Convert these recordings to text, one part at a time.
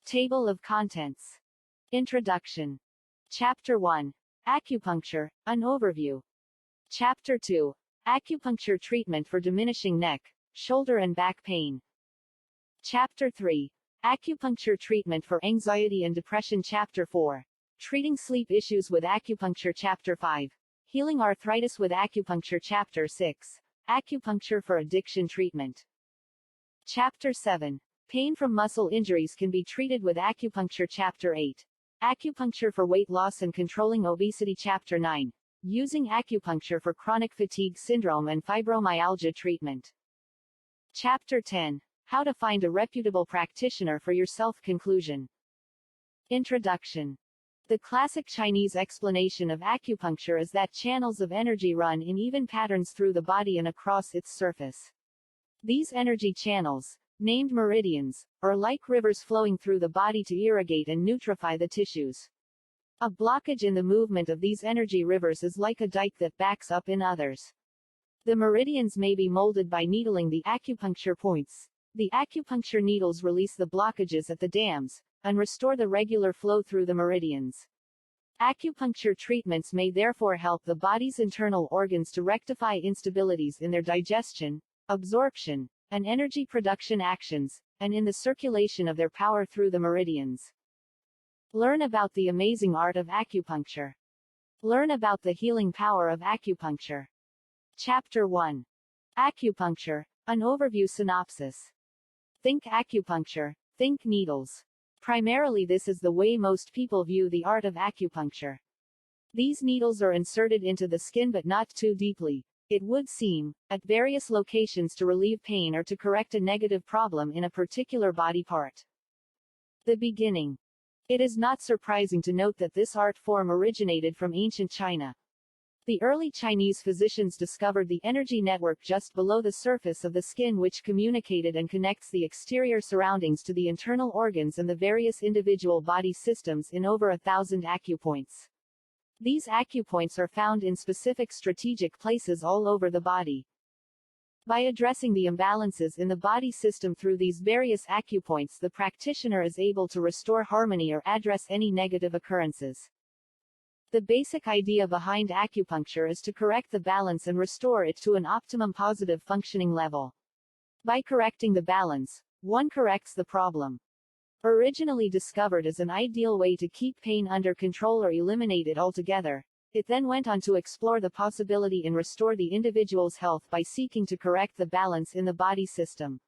Table of Contents. Introduction. Chapter 1. Acupuncture, an overview. Chapter 2. Acupuncture treatment for diminishing neck, shoulder and back pain. Chapter 3. Acupuncture treatment for anxiety and depression. Chapter 4. Treating sleep issues with acupuncture. Chapter 5. Healing arthritis with acupuncture. Chapter 6. Acupuncture for addiction treatment. Chapter 7. Pain from muscle injuries can be treated with acupuncture. Chapter 8. Acupuncture for weight loss and controlling obesity. Chapter 9. Using acupuncture for chronic fatigue syndrome and fibromyalgia treatment. Chapter 10. How to find a reputable practitioner for yourself. Conclusion. Introduction. The classic Chinese explanation of acupuncture is that channels of energy run in even patterns through the body and across its surface. These energy channels, named meridians, are like rivers flowing through the body to irrigate and nutrify the tissues. A blockage in the movement of these energy rivers is like a dyke that backs up in others. The meridians may be molded by needling the acupuncture points. The acupuncture needles release the blockages at the dams, and restore the regular flow through the meridians. Acupuncture treatments may therefore help the body's internal organs to rectify instabilities in their digestion, absorption, and energy production actions, and in the circulation of their power through the meridians. Learn about the amazing art of acupuncture. Learn about the healing power of acupuncture. Chapter 1. Acupuncture, an overview. Synopsis. Think acupuncture, think needles. Primarily this is the way most people view the art of acupuncture. These needles are inserted into the skin but not too deeply, it would seem, at various locations to relieve pain or to correct a negative problem in a particular body part. The beginning. It is not surprising to note that this art form originated from ancient China. The early Chinese physicians discovered the energy network just below the surface of the skin which communicated and connects the exterior surroundings to the internal organs and the various individual body systems in over 1,000 acupoints. These acupoints are found in specific strategic places all over the body. By addressing the imbalances in the body system through these various acupoints, the practitioner is able to restore harmony or address any negative occurrences. The basic idea behind acupuncture is to correct the balance and restore it to an optimum positive functioning level. By correcting the balance, one corrects the problem. Originally discovered as an ideal way to keep pain under control or eliminate it altogether, it then went on to explore the possibility and restore the individual's health by seeking to correct the balance in the body system.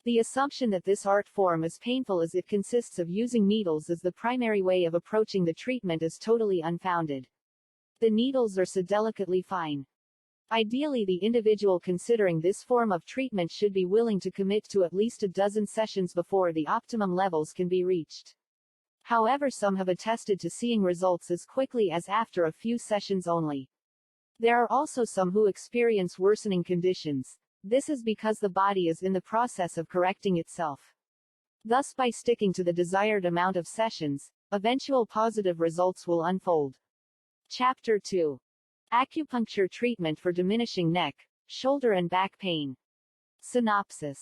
The assumption that this art form is painful as it consists of using needles as the primary way of approaching the treatment is totally unfounded. The needles are so delicately fine. Ideally, the individual considering this form of treatment should be willing to commit to at least a dozen sessions before the optimum levels can be reached. However, some have attested to seeing results as quickly as after a few sessions only. There are also some who experience worsening conditions. This is because the body is in the process of correcting itself. Thus, by sticking to the desired amount of sessions, eventual positive results will unfold. Chapter 2. Acupuncture treatment for diminishing neck, shoulder and back pain. Synopsis.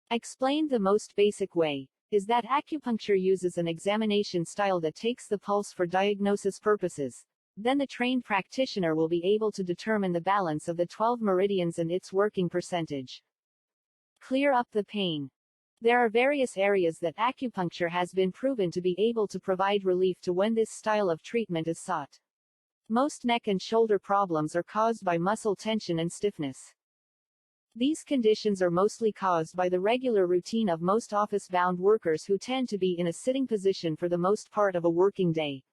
Explained the most basic way, is that acupuncture uses an examination style that takes the pulse for diagnosis purposes. Then the trained practitioner will be able to determine the balance of the 12 meridians and its working percentage. Clear up the pain. There are various areas that acupuncture has been proven to be able to provide relief to when this style of treatment is sought. Most neck and shoulder problems are caused by muscle tension and stiffness. These conditions are mostly caused by the regular routine of most office-bound workers who tend to be in a sitting position for the most part of a working day.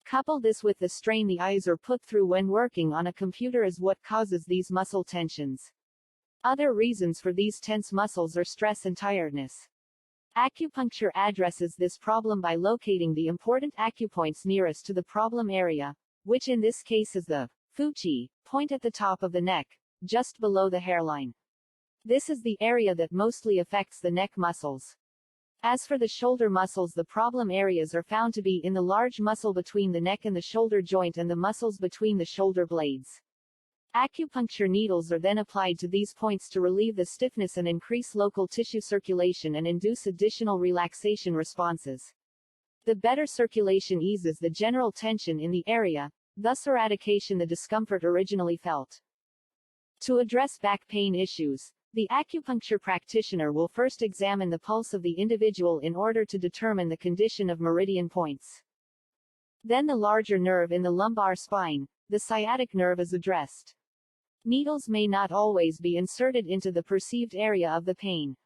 Couple this with the strain the eyes are put through when working on a computer is what causes these muscle tensions. Other reasons for these tense muscles are stress and tiredness. Acupuncture addresses this problem by locating the important acupoints nearest to the problem area, which in this case is the fuchi point at the top of the neck, just below the hairline. This is the area that mostly affects the neck muscles. As for the shoulder muscles, the problem areas are found to be in the large muscle between the neck and the shoulder joint and the muscles between the shoulder blades. Acupuncture needles are then applied to these points to relieve the stiffness and increase local tissue circulation and induce additional relaxation responses. The better circulation eases the general tension in the area, thus eradicating the discomfort originally felt. To address back pain issues, the acupuncture practitioner will first examine the pulse of the individual in order to determine the condition of meridian points. Then the larger nerve in the lumbar spine, the sciatic nerve, is addressed. Needles may not always be inserted into the perceived area of the pain.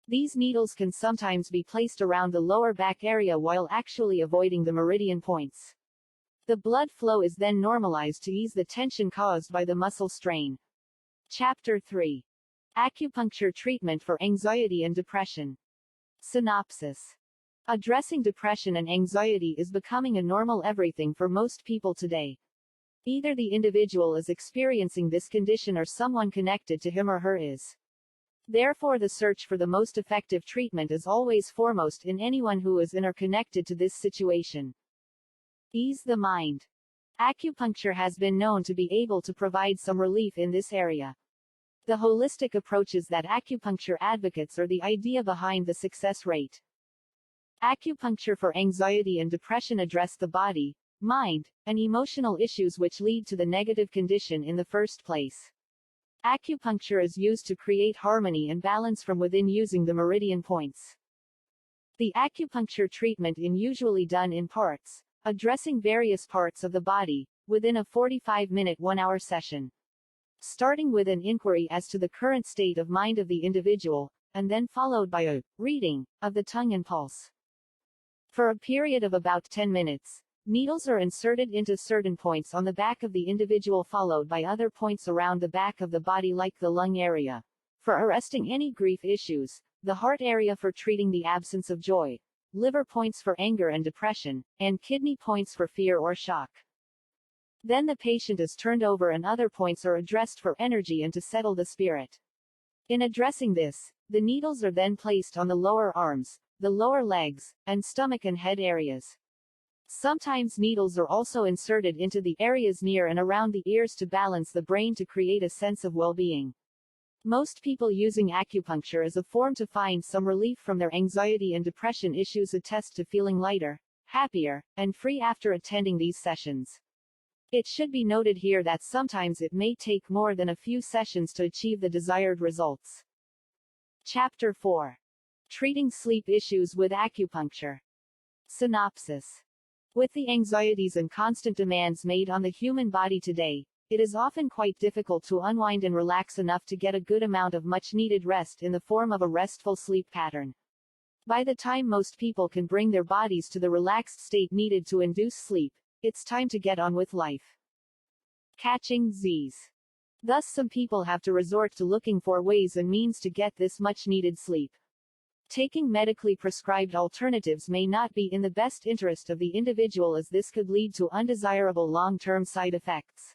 These needles can sometimes be placed around the lower back area while actually avoiding the meridian points. The blood flow is then normalized to ease the tension caused by the muscle strain. Chapter 3. Acupuncture treatment for anxiety and depression. Synopsis. Addressing depression and anxiety is becoming a normal everything for most people today. Either the individual is experiencing this condition or someone connected to him or her is. Therefore, the search for the most effective treatment is always foremost in anyone who is in or connected to this situation. Ease the mind. Acupuncture has been known to be able to provide some relief in this area. The holistic approaches that acupuncture advocates are the idea behind the success rate. Acupuncture for anxiety and depression address the body, mind, and emotional issues which lead to the negative condition in the first place. Acupuncture is used to create harmony and balance from within using the meridian points. The acupuncture treatment is usually done in parts, addressing various parts of the body, within a 45-minute 1-hour session. Starting with an inquiry as to the current state of mind of the individual, and then followed by a reading of the tongue and pulse. For a period of about 10 minutes, needles are inserted into certain points on the back of the individual followed by other points around the back of the body like the lung area, for arresting any grief issues, the heart area for treating the absence of joy, liver points for anger and depression, and kidney points for fear or shock. Then the patient is turned over and other points are addressed for energy and to settle the spirit. In addressing this, the needles are then placed on the lower arms, the lower legs, and stomach and head areas. Sometimes needles are also inserted into the areas near and around the ears to balance the brain to create a sense of well-being. Most people using acupuncture as a form to find some relief from their anxiety and depression issues attest to feeling lighter, happier, and free after attending these sessions. It should be noted here that sometimes it may take more than a few sessions to achieve the desired results. Chapter 4. Treating sleep issues with acupuncture. Synopsis. With the anxieties and constant demands made on the human body today, it is often quite difficult to unwind and relax enough to get a good amount of much-needed rest in the form of a restful sleep pattern. By the time most people can bring their bodies to the relaxed state needed to induce sleep, it's time to get on with life. Catching Z's. Thus some people have to resort to looking for ways and means to get this much-needed sleep. Taking medically prescribed alternatives may not be in the best interest of the individual as this could lead to undesirable long-term side effects.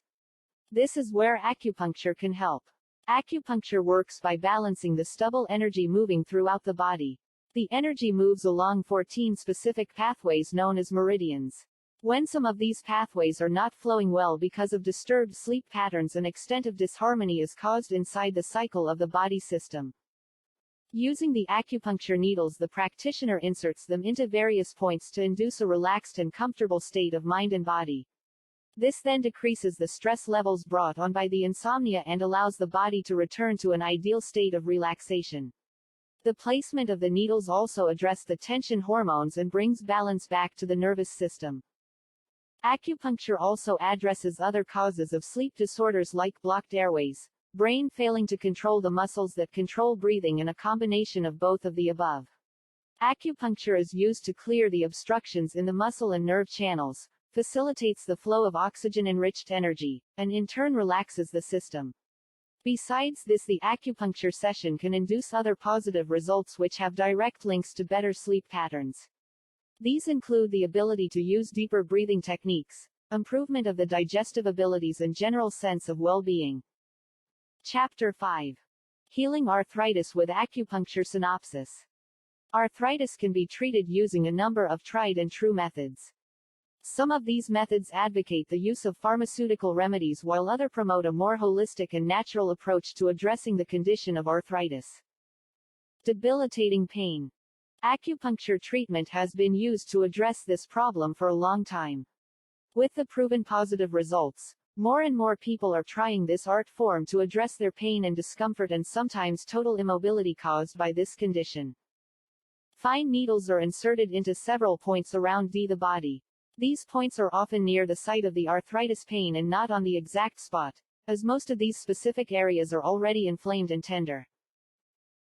This is where acupuncture can help. Acupuncture works by balancing the stubble energy moving throughout the body. The energy moves along 14 specific pathways known as meridians. When some of these pathways are not flowing well because of disturbed sleep patterns, an extent of disharmony is caused inside the cycle of the body system. Using the acupuncture needles, the practitioner inserts them into various points to induce a relaxed and comfortable state of mind and body. This then decreases the stress levels brought on by the insomnia and allows the body to return to an ideal state of relaxation. The placement of the needles also addresses the tension hormones and brings balance back to the nervous system. Acupuncture also addresses other causes of sleep disorders like blocked airways, brain failing to control the muscles that control breathing, and a combination of both of the above. Acupuncture is used to clear the obstructions in the muscle and nerve channels, facilitates the flow of oxygen-enriched energy, and in turn relaxes the system. Besides this, the acupuncture session can induce other positive results which have direct links to better sleep patterns. These include the ability to use deeper breathing techniques, improvement of the digestive abilities, and general sense of well-being. Chapter 5. Healing arthritis with acupuncture. Synopsis. Arthritis can be treated using a number of tried and true methods. Some of these methods advocate the use of pharmaceutical remedies while others promote a more holistic and natural approach to addressing the condition of arthritis. Debilitating pain. Acupuncture treatment has been used to address this problem for a long time. With the proven positive results, more and more people are trying this art form to address their pain and discomfort and sometimes total immobility caused by this condition. Fine needles are inserted into several points around the body. These points are often near the site of the arthritis pain and not on the exact spot, as most of these specific areas are already inflamed and tender.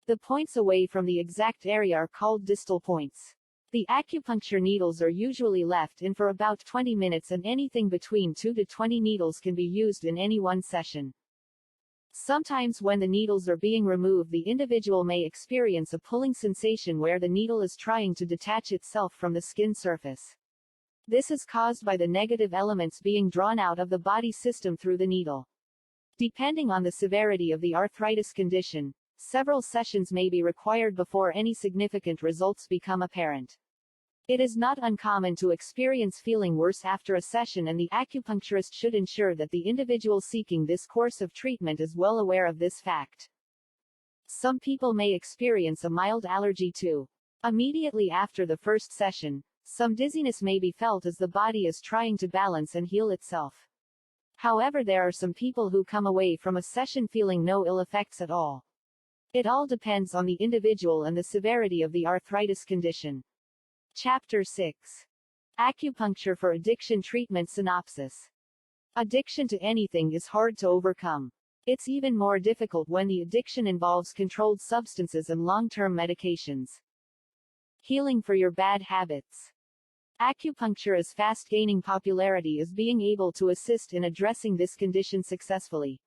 The points away from the exact area are called distal points. The acupuncture needles are usually left in for about 20 minutes and anything between 2 to 20 needles can be used in any one session. Sometimes when the needles are being removed, the individual may experience a pulling sensation where the needle is trying to detach itself from the skin surface. This is caused by the negative elements being drawn out of the body system through the needle. Depending on the severity of the arthritis condition, several sessions may be required before any significant results become apparent. It is not uncommon to experience feeling worse after a session, and the acupuncturist should ensure that the individual seeking this course of treatment is well aware of this fact. Some people may experience a mild allergy too. Immediately after the first session, some dizziness may be felt as the body is trying to balance and heal itself. However, there are some people who come away from a session feeling no ill effects at all. It all depends on the individual and the severity of the arthritis condition. Chapter 6. Acupuncture for Addiction Treatment. Synopsis. Addiction to anything is hard to overcome. It's even more difficult when the addiction involves controlled substances and long-term medications. Healing for your bad habits. Acupuncture is fast gaining popularity as being able to assist in addressing this condition successfully.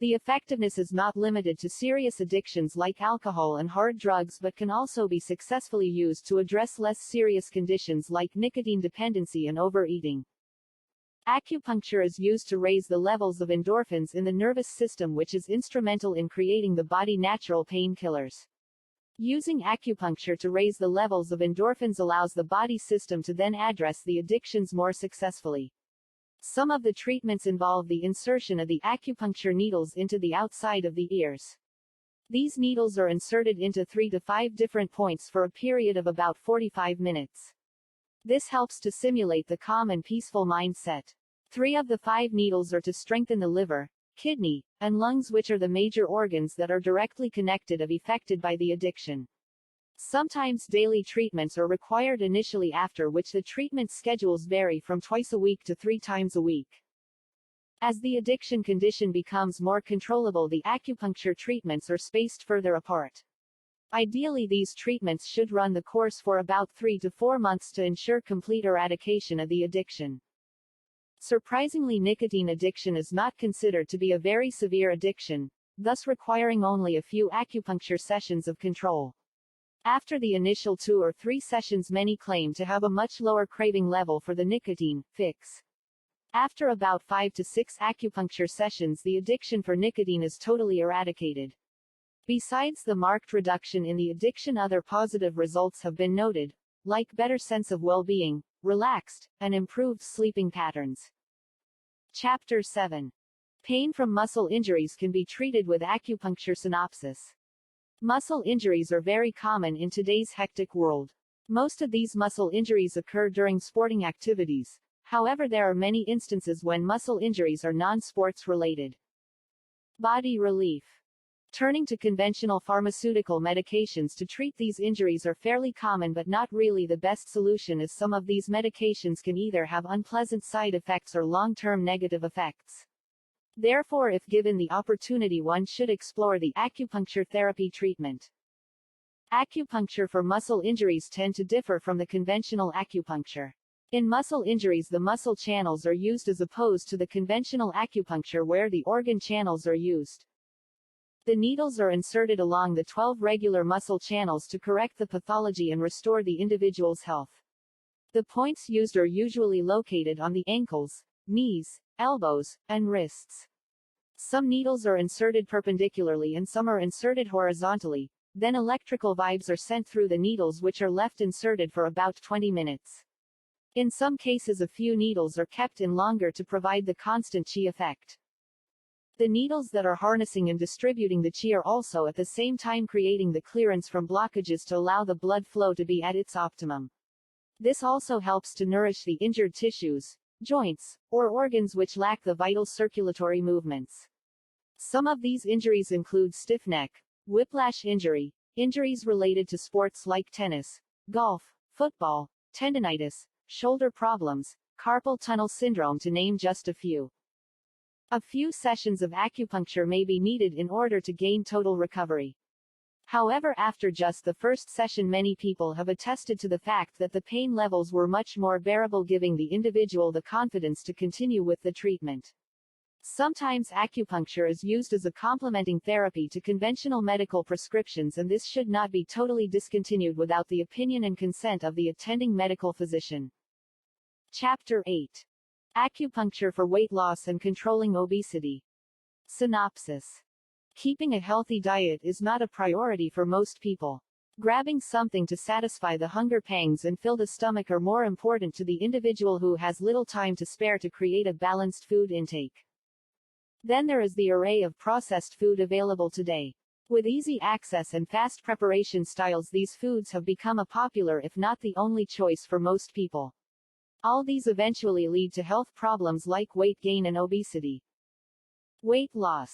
The effectiveness is not limited to serious addictions like alcohol and hard drugs but can also be successfully used to address less serious conditions like nicotine dependency and overeating. Acupuncture is used to raise the levels of endorphins in the nervous system, which is instrumental in creating the body's natural painkillers. Using acupuncture to raise the levels of endorphins allows the body system to then address the addictions more successfully. Some of the treatments involve the insertion of the acupuncture needles into the outside of the ears. These needles are inserted into 3 to 5 different points for a period of about 45 minutes. This helps to simulate the calm and peaceful mindset. 3 of the 5 needles are to strengthen the liver, kidney, and lungs, which are the major organs that are directly connected or affected by the addiction. Sometimes daily treatments are required initially, after which the treatment schedules vary from twice a week to 3 times a week. As the addiction condition becomes more controllable, the acupuncture treatments are spaced further apart. Ideally, these treatments should run the course for about 3 to 4 months to ensure complete eradication of the addiction. Surprisingly, nicotine addiction is not considered to be a very severe addiction, thus requiring only a few acupuncture sessions of control. After the initial 2 or 3 sessions, many claim to have a much lower craving level for the nicotine fix. After about 5 to 6 acupuncture sessions, the addiction for nicotine is totally eradicated. Besides the marked reduction in the addiction, other positive results have been noted, like better sense of well-being, relaxed, and improved sleeping patterns. Chapter 7. Pain from muscle injuries can be treated with acupuncture. Synopsis. Muscle injuries are very common in today's hectic world. Most of these muscle injuries occur during sporting activities. However, there are many instances when muscle injuries are non-sports related. Body relief. Turning to conventional pharmaceutical medications to treat these injuries are fairly common but not really the best solution, as some of these medications can either have unpleasant side effects or long-term negative effects. Therefore, if given the opportunity, one should explore the acupuncture therapy treatment. Acupuncture for muscle injuries tend to differ from the conventional acupuncture. In muscle injuries, the muscle channels are used as opposed to the conventional acupuncture where the organ channels are used. The needles are inserted along the 12 regular muscle channels to correct the pathology and restore the individual's health. The points used are usually located on the ankles, knees, elbows, and wrists. Some needles are inserted perpendicularly and some are inserted horizontally. Then electrical vibes are sent through the needles, which are left inserted for about 20 minutes. In some cases a few needles are kept in longer to provide the constant qi effect. The needles that are harnessing and distributing the qi are also at the same time creating the clearance from blockages to allow the blood flow to be at its optimum. This also helps to nourish the injured tissues, joints, or organs which lack the vital circulatory movements. Some of these injuries include stiff neck, whiplash injury, injuries related to sports like tennis, golf, football, tendinitis, shoulder problems, carpal tunnel syndrome to name just a few. A few sessions of acupuncture may be needed in order to gain total recovery. However, after just the first session, many people have attested to the fact that the pain levels were much more bearable, giving the individual the confidence to continue with the treatment. Sometimes acupuncture is used as a complementing therapy to conventional medical prescriptions, and this should not be totally discontinued without the opinion and consent of the attending medical physician. Chapter 8. Acupuncture for weight loss and controlling obesity. Synopsis. Keeping a healthy diet is not a priority for most people. Grabbing something to satisfy the hunger pangs and fill the stomach are more important to the individual who has little time to spare to create a balanced food intake. Then there is the array of processed food available today. With easy access and fast preparation styles, these foods have become a popular, if not the only choice for most people. All these eventually lead to health problems like weight gain and obesity. Weight loss.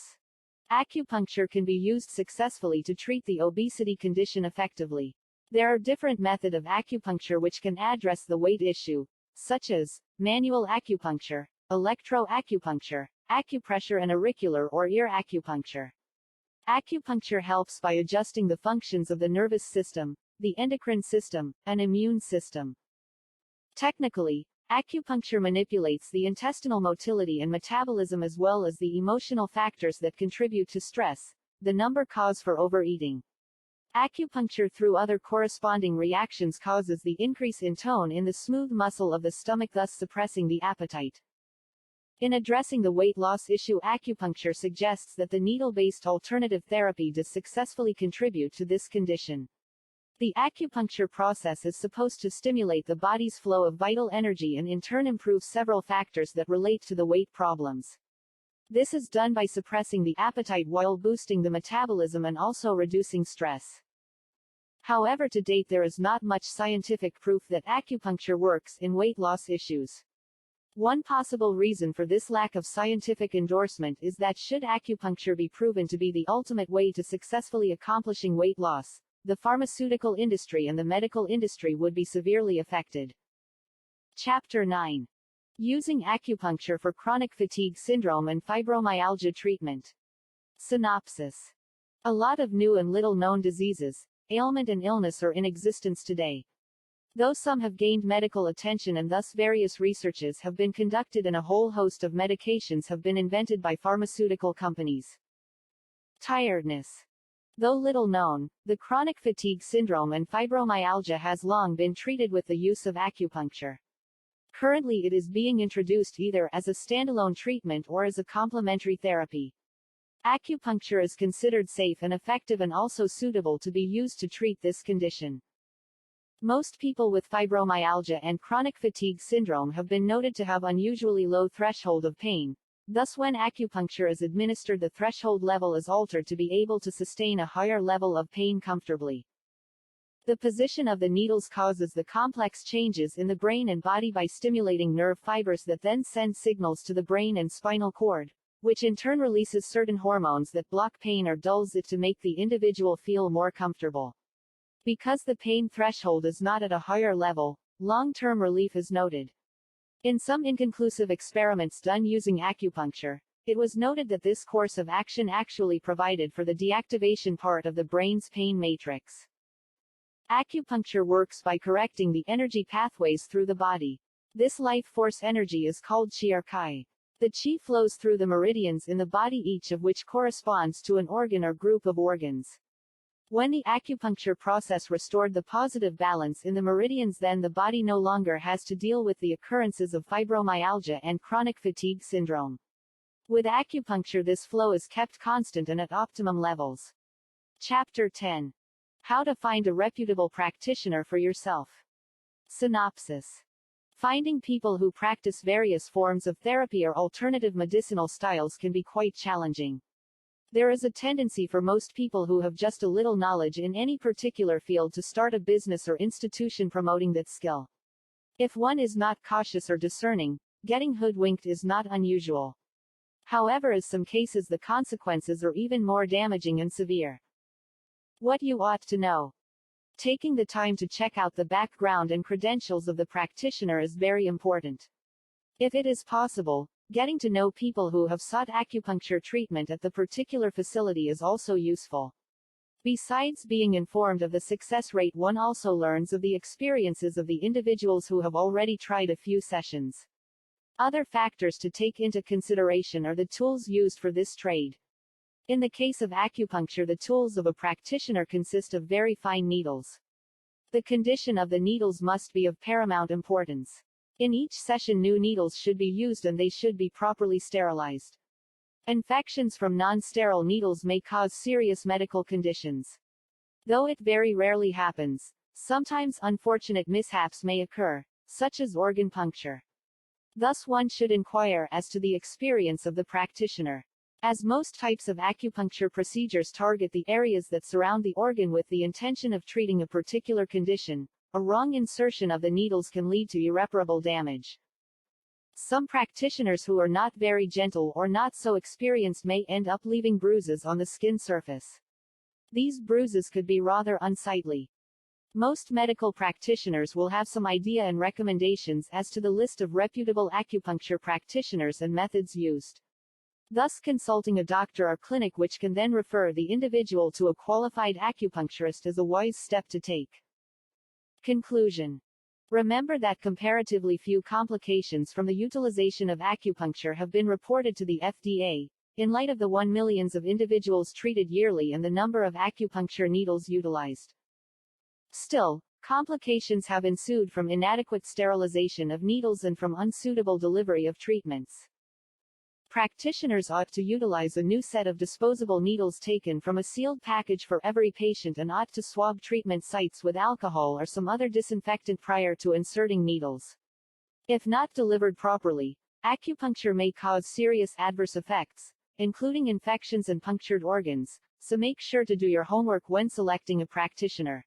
Acupuncture can be used successfully to treat the obesity condition effectively. There are different methods of acupuncture which can address the weight issue, such as manual acupuncture, electroacupuncture, acupressure, and auricular or ear acupuncture. Acupuncture helps by adjusting the functions of the nervous system, the endocrine system, and immune system. Technically, acupuncture manipulates the intestinal motility and metabolism as well as the emotional factors that contribute to stress, the number cause for overeating. Acupuncture through other corresponding reactions causes the increase in tone in the smooth muscle of the stomach, thus suppressing the appetite. In addressing the weight loss issue, acupuncture suggests that the needle-based alternative therapy does successfully contribute to this condition. The acupuncture process is supposed to stimulate the body's flow of vital energy and in turn improve several factors that relate to the weight problems. This is done by suppressing the appetite while boosting the metabolism and also reducing stress. However, to date there is not much scientific proof that acupuncture works in weight loss issues. One possible reason for this lack of scientific endorsement is that should acupuncture be proven to be the ultimate way to successfully accomplishing weight loss, the pharmaceutical industry and the medical industry would be severely affected. Chapter 9. Using acupuncture for chronic fatigue syndrome and fibromyalgia treatment. Synopsis. A lot of new and little-known diseases, ailment and illness are in existence today. Though some have gained medical attention and thus various researches have been conducted and a whole host of medications have been invented by pharmaceutical companies. Tiredness. Though little known, the chronic fatigue syndrome and fibromyalgia has long been treated with the use of acupuncture. Currently it is being introduced either as a standalone treatment or as a complementary therapy. Acupuncture is considered safe and effective and also suitable to be used to treat this condition. Most people with fibromyalgia and chronic fatigue syndrome have been noted to have unusually low threshold of pain. Thus, when acupuncture is administered, the threshold level is altered to be able to sustain a higher level of pain comfortably. The position of the needles causes the complex changes in the brain and body by stimulating nerve fibers that then send signals to the brain and spinal cord, which in turn releases certain hormones that block pain or dulls it to make the individual feel more comfortable. Because the pain threshold is not at a higher level, long-term relief is noted. In some inconclusive experiments done using acupuncture, it was noted that this course of action actually provided for the deactivation part of the brain's pain matrix. Acupuncture works by correcting the energy pathways through the body. This life force energy is called qi or kai. The qi flows through the meridians in the body, each of which corresponds to an organ or group of organs. When the acupuncture process restored the positive balance in the meridians, then the body no longer has to deal with the occurrences of fibromyalgia and chronic fatigue syndrome. With acupuncture, this flow is kept constant and at optimum levels. Chapter 10. How to find a reputable practitioner for yourself. Synopsis. Finding people who practice various forms of therapy or alternative medicinal styles can be quite challenging. There is a tendency for most people who have just a little knowledge in any particular field to start a business or institution promoting that skill. If one is not cautious or discerning, getting hoodwinked is not unusual. However, in some cases the consequences are even more damaging and severe. What you ought to know. Taking the time to check out the background and credentials of the practitioner is very important. If it is possible, getting to know people who have sought acupuncture treatment at the particular facility is also useful. Besides being informed of the success rate, one also learns of the experiences of the individuals who have already tried a few sessions. Other factors to take into consideration are the tools used for this trade. In the case of acupuncture, the tools of a practitioner consist of very fine needles. The condition of the needles must be of paramount importance. In each session, new needles should be used and they should be properly sterilized. Infections from non-sterile needles may cause serious medical conditions. Though it very rarely happens, sometimes unfortunate mishaps may occur, such as organ puncture. Thus one should inquire as to the experience of the practitioner. As most types of acupuncture procedures target the areas that surround the organ with the intention of treating a particular condition, a wrong insertion of the needles can lead to irreparable damage. Some practitioners who are not very gentle or not so experienced may end up leaving bruises on the skin surface. These bruises could be rather unsightly. Most medical practitioners will have some idea and recommendations as to the list of reputable acupuncture practitioners and methods used. Thus consulting a doctor or clinic which can then refer the individual to a qualified acupuncturist is a wise step to take. Conclusion. Remember that comparatively few complications from the utilization of acupuncture have been reported to the FDA, in light of the 1 million of individuals treated yearly and the number of acupuncture needles utilized. Still, complications have ensued from inadequate sterilization of needles and from unsuitable delivery of treatments. Practitioners ought to utilize a new set of disposable needles taken from a sealed package for every patient and ought to swab treatment sites with alcohol or some other disinfectant prior to inserting needles. If not delivered properly, acupuncture may cause serious adverse effects, including infections and punctured organs, so make sure to do your homework when selecting a practitioner.